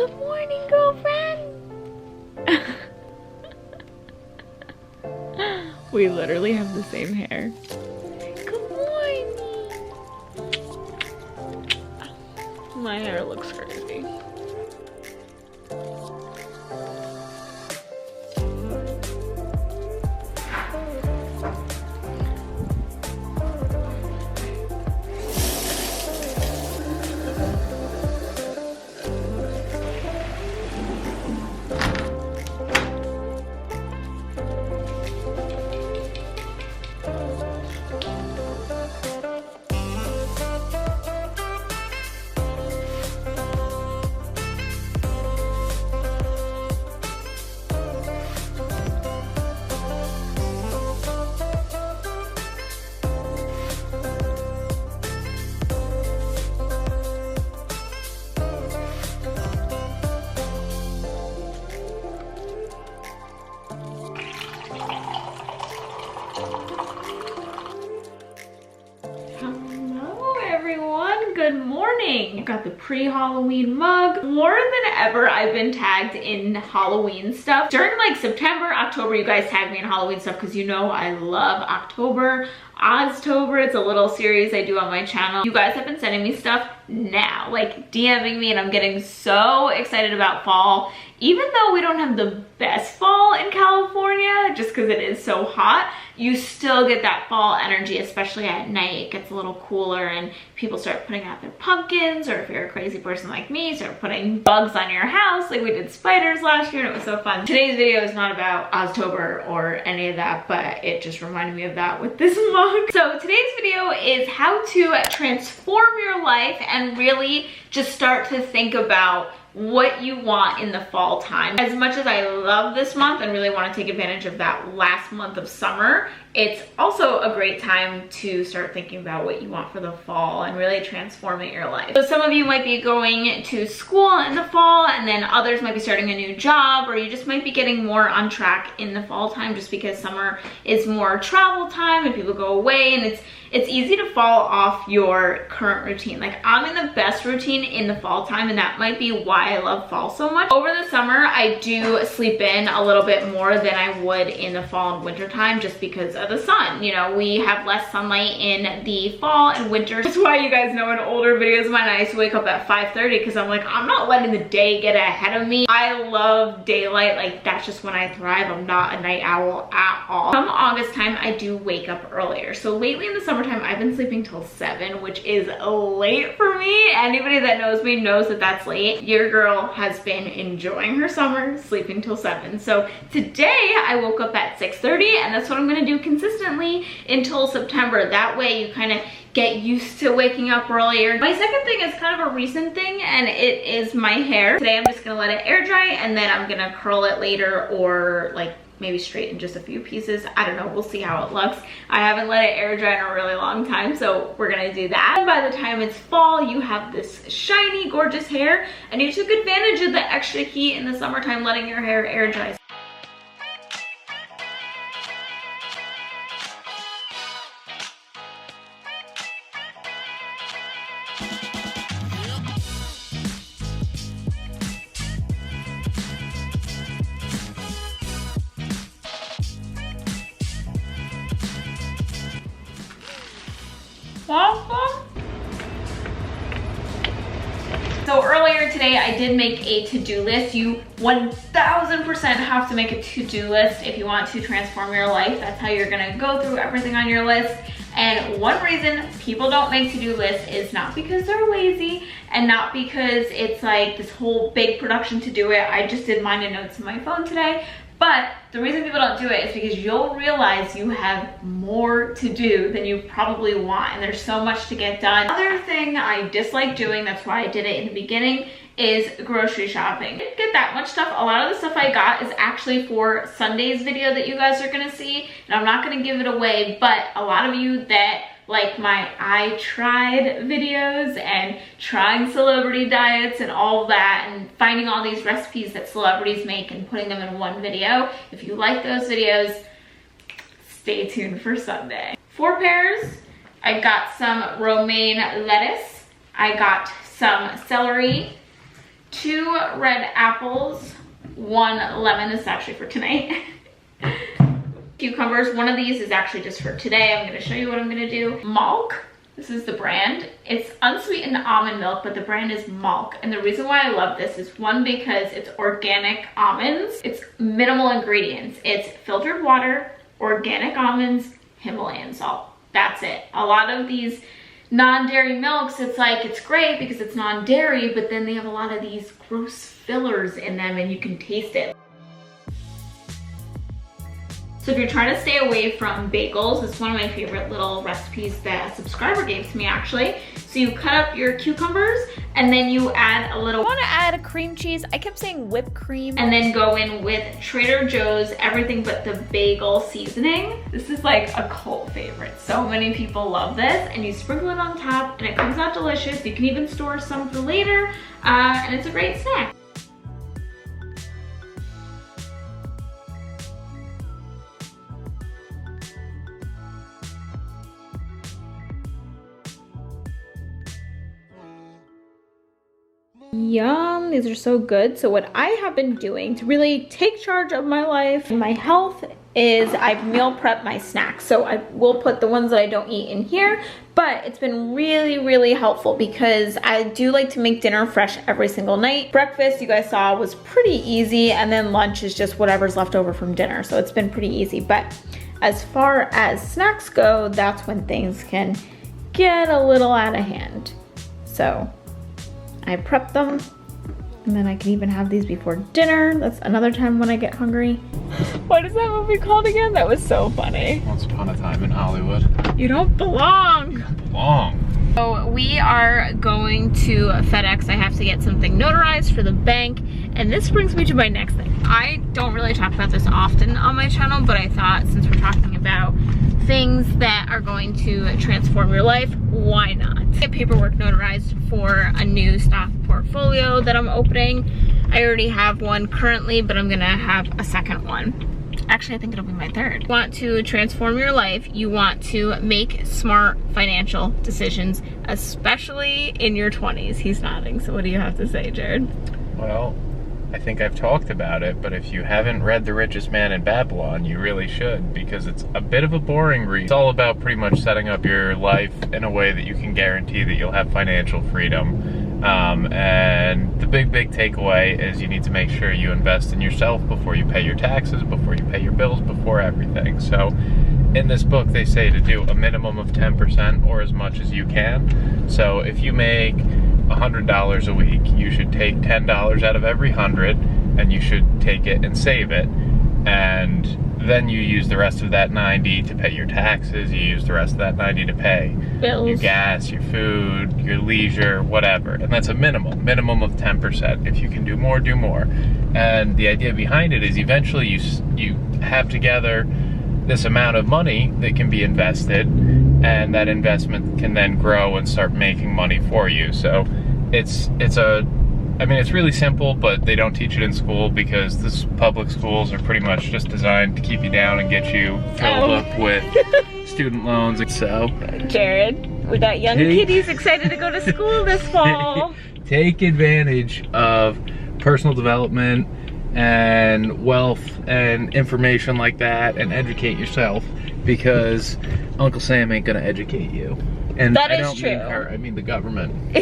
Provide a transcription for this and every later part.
Good morning, girlfriend. We literally have the same hair. Good morning. My hair looks crazy. Good morning. I've got the pre-Halloween mug. More than ever, I've been tagged in Halloween stuff. During like September, October, you guys tag me in Halloween stuff because you know I love October. Oztober, it's a little series I do on my channel. You guys have been sending me stuff now, like DMing me, and I'm getting so excited about fall. Even though we don't have the best fall in California, just because it is so hot, you still get that fall energy, especially at night. It gets a little cooler and people start putting out their pumpkins, or if you're a crazy person like me, start putting bugs on your house, like we did spiders last year and it was so fun. Today's video is not about Oztober or any of that, but it just reminded me of that with this mug. So today's video is how to transform your life and really just start to think about what you want in the fall time. As much as I love this month and really want to take advantage of that last month of summer, it's also a great time to start thinking about what you want for the fall and really transforming your life. So some of you might be going to school in the fall, and then others might be starting a new job, or you just might be getting more on track in the fall time just because summer is more travel time and people go away, and it's easy to fall off your current routine. Like, I'm in the best routine in the fall time, and that might be why I love fall so much. Over the summer, I do sleep in a little bit more than I would in the fall and winter time just because of the sun. You know, we have less sunlight in the fall and winter. That's why you guys know in older videos of mine, I used to wake up at 5:30 because I'm like, I'm not letting the day get ahead of me. I love daylight. Like, that's just when I thrive. I'm not a night owl at all. Come August time, I do wake up earlier. So lately in the summertime, I've been sleeping till 7, which is late for me. Anybody that knows me knows that that's late. Your girl has been enjoying her summer, sleeping till 7. So today I woke up at 6:30, and that's what I'm gonna do consistently until September. That way you kind of get used to waking up earlier. My second thing is kind of a recent thing, and it is my hair. Today I'm just gonna let it air dry, and then I'm gonna curl it later, or like maybe straighten just a few pieces. I don't know, we'll see how it looks. I haven't let it air dry in a really long time, so we're gonna do that. And by the time it's fall, you have this shiny, gorgeous hair, and you took advantage of the extra heat in the summertime, letting your hair air dry. So earlier today, I did make a to-do list. You 1000% have to make a to-do list if you want to transform your life. That's how you're gonna go through everything on your list. And one reason people don't make to-do lists is not because they're lazy and not because it's like this whole big production to do it. I just did mine in notes on my phone today. But the reason people don't do it is because you'll realize you have more to do than you probably want, and there's so much to get done. Another thing I dislike doing, that's why I did it in the beginning, is grocery shopping. I didn't get that much stuff. A lot of the stuff I got is actually for Sunday's video that you guys are gonna see, and I'm not gonna give it away, but a lot of you that like my I tried videos and trying celebrity diets and all that, and finding all these recipes that celebrities make and putting them in one video. If you like those videos, stay tuned for Sunday. 4 pairs. I got some romaine lettuce. I got some celery, 2 red apples, 1 lemon. This is actually for tonight. Cucumbers. One of these is actually just for today. I'm going to show you what I'm going to do. Malk. This is the brand. It's unsweetened almond milk, but the brand is Malk. And the reason why I love this is, one, because it's organic almonds. It's minimal ingredients. It's filtered water, organic almonds, Himalayan salt. That's it. A lot of these non-dairy milks, it's like, it's great because it's non-dairy, but then they have a lot of these gross fillers in them and you can taste it. So if you're trying to stay away from bagels, it's one of my favorite little recipes that a subscriber gave to me actually. So you cut up your cucumbers and then you add a little, I want to add a cream cheese. I kept saying whipped cream. And then go in with Trader Joe's everything but the bagel seasoning. This is like a cult favorite. So many people love this, and you sprinkle it on top and it comes out delicious. You can even store some for later, and it's a great snack. Yum, these are so good. So what I have been doing to really take charge of my life and my health is I've meal prepped my snacks. So I will put the ones that I don't eat in here, but it's been really, really helpful because I do like to make dinner fresh every single night. Breakfast, you guys saw, was pretty easy, and then lunch is just whatever's left over from dinner. So it's been pretty easy. But as far as snacks go, that's when things can get a little out of hand. So I prep them, and then I can even have these before dinner. That's another time when I get hungry. What is that movie called again? That was so funny. Once Upon a Time in Hollywood. You don't belong. You don't belong. So we are going to FedEx. I have to get something notarized for the bank, and this brings me to my next thing. I don't really talk about this often on my channel, but I thought since we're talking about things that are going to transform your life, why not? Get paperwork notarized for a new stock portfolio that I'm opening. I already have one currently, but I'm gonna have a second one. Actually, I think it'll be my third. You want to transform your life, you want to make smart financial decisions, especially in your 20s. He's nodding, so what do you have to say, Jared? Well, I think I've talked about it, but if you haven't read The Richest Man in Babylon, you really should, because it's a bit of a boring read. It's all about pretty much setting up your life in a way that you can guarantee that you'll have financial freedom. And the big takeaway is you need to make sure you invest in yourself before you pay your taxes, before you pay your bills, before everything. So in this book, they say to do a minimum of 10% or as much as you can. So if you make $100 a week, you should take $10 out of every 100, and you should take it and save it. And then you use the rest of that 90 to pay your taxes. You use the rest of that 90 to pay Bills, your gas, your food, your leisure, whatever. And that's a minimum of 10%. If you can do more, do more. And the idea behind it is eventually you have together this amount of money that can be invested, and that investment can then grow and start making money for you. So I mean, it's really simple, but they don't teach it in school because this public schools are pretty much just designed to keep you down and get you filled up with student loans. So, Jared, we got young kiddies excited to go to school this fall. Take advantage of personal development and wealth and information like that, and educate yourself, because Uncle Sam ain't gonna educate you. And that I is don't true. mean her, I mean the government.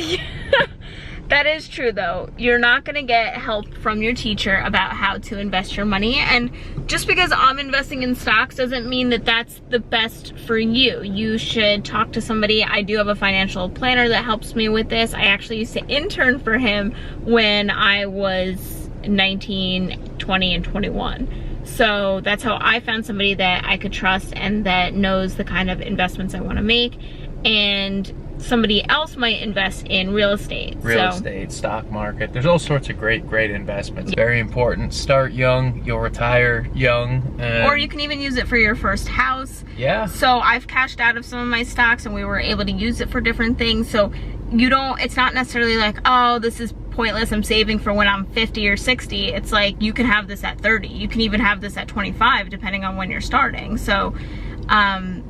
That is true though. You're not gonna get help from your teacher about how to invest your money, and just because I'm investing in stocks doesn't mean that that's the best for you. You should talk to somebody. I do have a financial planner that helps me with this. I actually used to intern for him when I was 19, 20, and 21. So that's how I found somebody that I could trust and that knows the kind of investments I want to make. And somebody else might invest in real estate. Real estate, stock market. There's all sorts of great investments. Very important. Start young, you'll retire young. Or you can even use it for your first house. Yeah. So I've cashed out of some of my stocks and we were able to use it for different things. So it's not necessarily like, oh, this is pointless, I'm saving for when I'm 50 or 60. It's like, you can have this at 30. You can even have this at 25, depending on when you're starting. So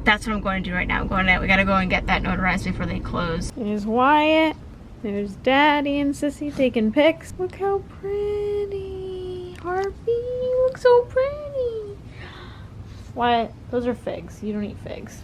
that's what I'm going to do right now. We gotta go and get that notarized before they close. Here's Wyatt. There's Daddy and Sissy taking pics. Look how pretty. Harvey, look so pretty. What? Those are figs. You don't eat figs.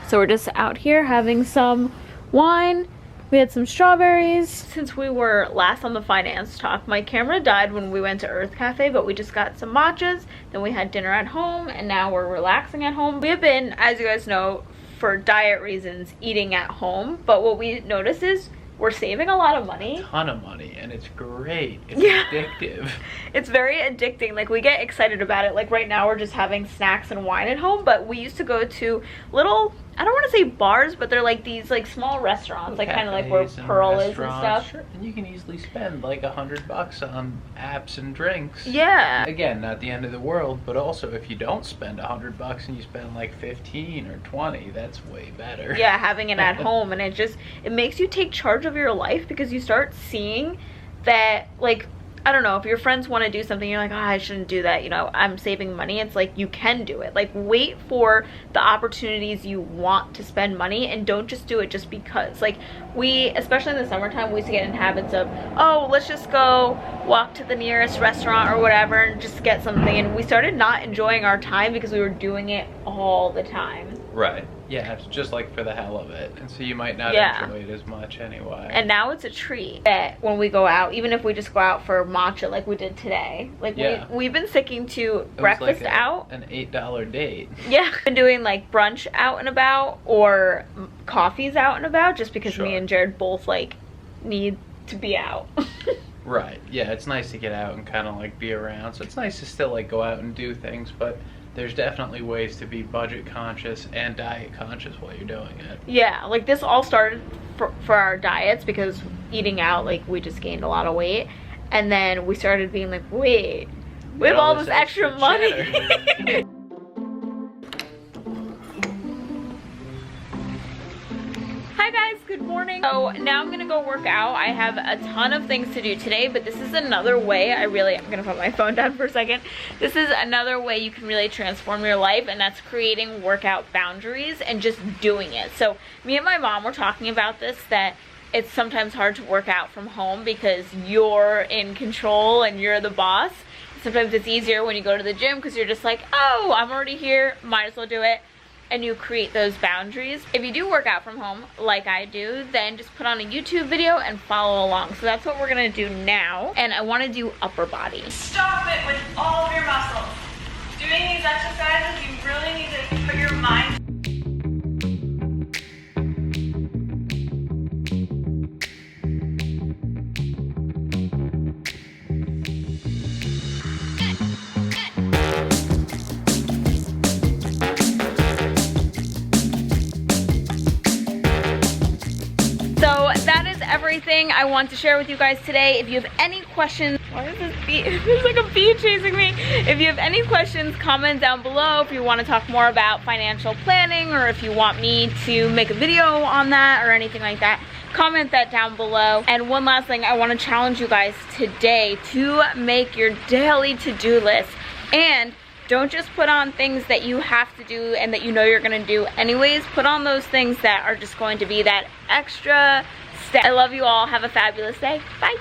So we're just out here having some wine. We had some strawberries. Since we were last on the finance talk, my camera died when we went to Earth Cafe, but we just got some matchas. Then we had dinner at home, and now we're relaxing at home. We have been, as you guys know, for diet reasons, eating at home. But what we noticed is we're saving a lot of money. A ton of money, and it's great. It's addictive. It's very addicting. Like, we get excited about it. Like, right now we're just having snacks and wine at home, but we used to go to little, I don't want to say bars, but they're like these like small restaurants, like kind of like where Pearl is and stuff. Sure. And you can easily spend like $100 on apps and drinks. Yeah. Again, not the end of the world, but also if you don't spend $100 and you spend like 15 or 20, that's way better. Yeah, having it at home, and it makes you take charge of your life, because you start seeing that, like, I don't know, if your friends want to do something, you're like, oh, I shouldn't do that, you know, I'm saving money. It's like, you can do it. Like, wait for the opportunities you want to spend money, and don't just do it just because. Like, we, especially in the summertime, we used to get in habits of, oh, let's just go walk to the nearest restaurant or whatever and just get something, and we started not enjoying our time because we were doing it all the time. Right. Yeah, it's just like for the hell of it. And so you might not enjoy it as much anyway. And now it's a treat that when we go out, even if we just go out for matcha like we did today, like we've been sticking to breakfast like out. An $8 date. Yeah. Been doing like brunch out and about, or coffees out and about, just because me and Jared both like need to be out. Right. Yeah, it's nice to get out and kind of like be around. So it's nice to still like go out and do things, but there's definitely ways to be budget conscious and diet conscious while you're doing it. Yeah, like this all started for our diets, because eating out, like, we just gained a lot of weight, and then we started being like, wait, we have all this extra money. Hi guys, good morning. So now I'm gonna go work out. I have a ton of things to do today, but this is another way I'm gonna put my phone down for a second. This is another way you can really transform your life, and that's creating workout boundaries and just doing it. So me and my mom were talking about this, that it's sometimes hard to work out from home because you're in control and you're the boss. Sometimes it's easier when you go to the gym because you're just like, oh, I'm already here, might as well do it. And you create those boundaries. If you do work out from home, like I do, then just put on a YouTube video and follow along. So that's what we're gonna do now. And I wanna do upper body. Stop it with all of your muscles. Doing these exercises, you really need to put your mind. Everything I want to share with you guys today. If you have any questions, why is this bee? There's like a bee chasing me. If you have any questions, comment down below. If you want to talk more about financial planning, or if you want me to make a video on that or anything like that, comment that down below. And one last thing, I want to challenge you guys today to make your daily to-do list. And don't just put on things that you have to do and that you know you're gonna do anyways. Put on those things that are just going to be that extra step. I love you all. Have a fabulous day. Bye.